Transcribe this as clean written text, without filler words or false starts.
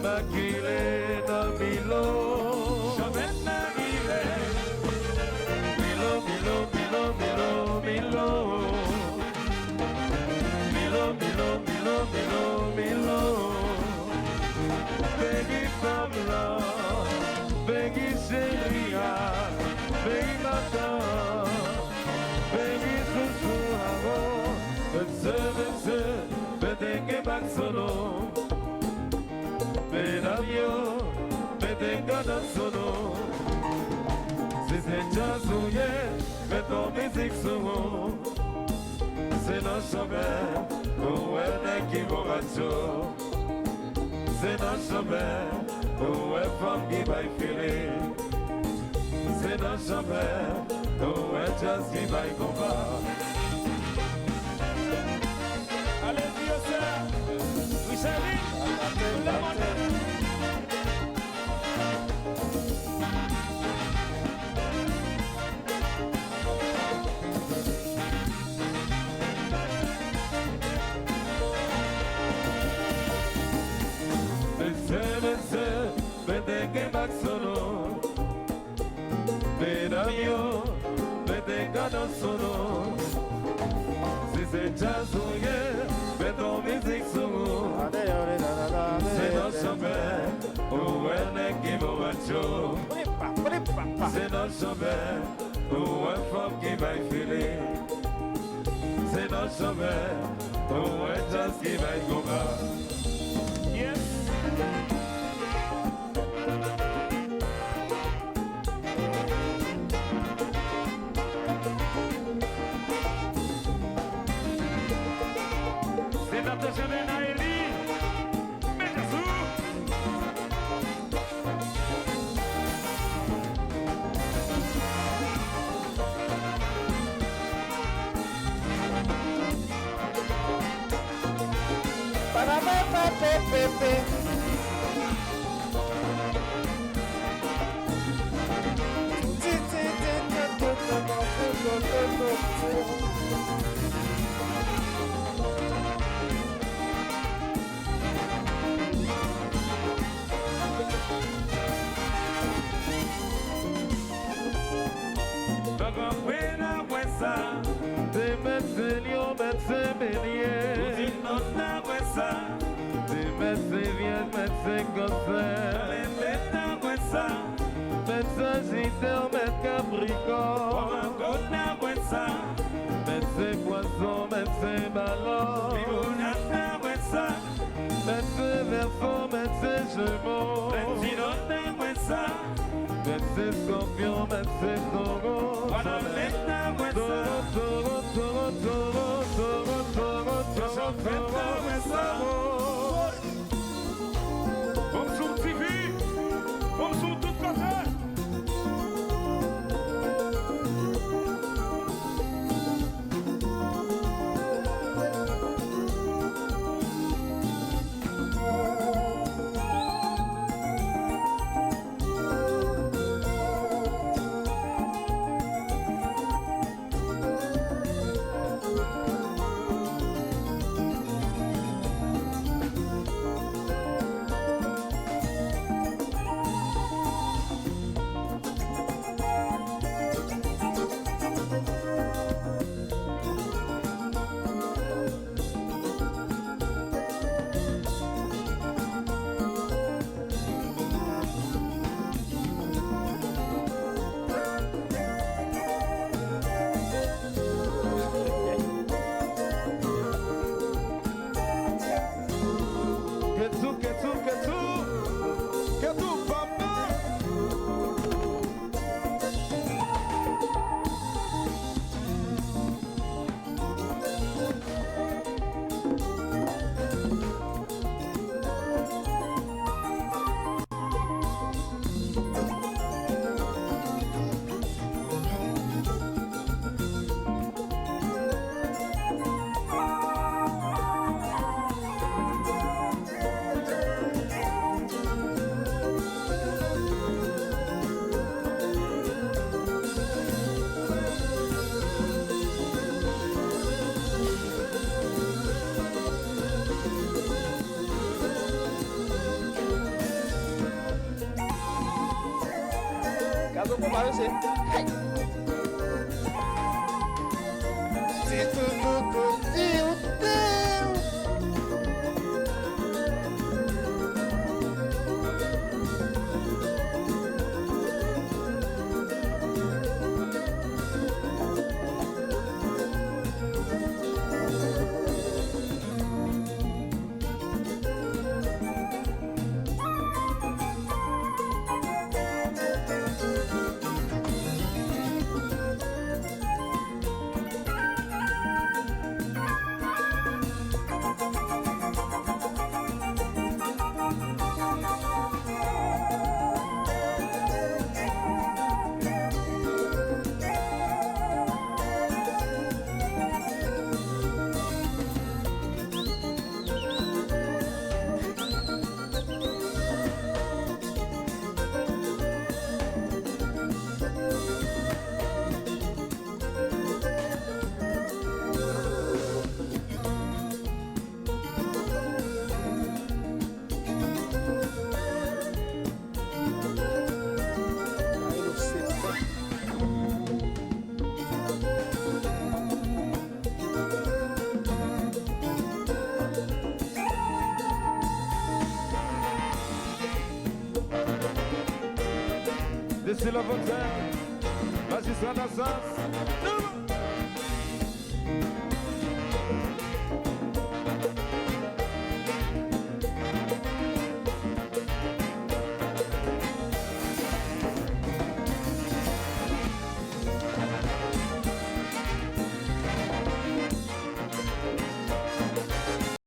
Nakile na Milo. Jamais Nakile. Milo, Milo, Milo, Milo, Milo. Milo, Milo, Milo, Milo, Milo. Peggy Pamela, Peggy Celia, Peggy Mata, Peggy Susuavo, Bense, Bedenge Baxono, Bedavio, Bedenga Dansono, c'est Jazouye, Beton Music Somo, c'est notre chemin, où est qui borracho. C'est notre chemin, où est femme qui va y filer. C'est notre chemin, où est jazz qui va y combat. Allez, Dieu, ça. Oui, salut. La monnaie. Bedenge Baxono, Bedavio, Bedenga Dansono. Si c'est Jazouye, Beton Music Somo. C'est notre chemin, où est qui borracho. C'est notre chemin, où est femme qui va y filer. C'est notre chemin, où est jazz qui va y combat. Yes. C'est notre chemin à Élie. Mais Jésus. Buena huesa, De Metzelio, Metzebelier. Uzinona huesa, De Metzevien, Metzegoser. Alembeta huesa, Metzagiter, Metcapricorne. Wamangona huesa, Metzepoisson, Metzeballon. Limonata huesa, Metzeverson, Metzegemeaux. Benzinona huesa, Metzescorpion, Metzetaureau. Wanameta huesa, Taureau, Taureau, Taureau, Taureau, Taureau, Taureau, Chofeta huesa. Vamos sur TV, vamos sur tout côté. Caso com vai você. Desce la fontaine, vas-y, ça danse.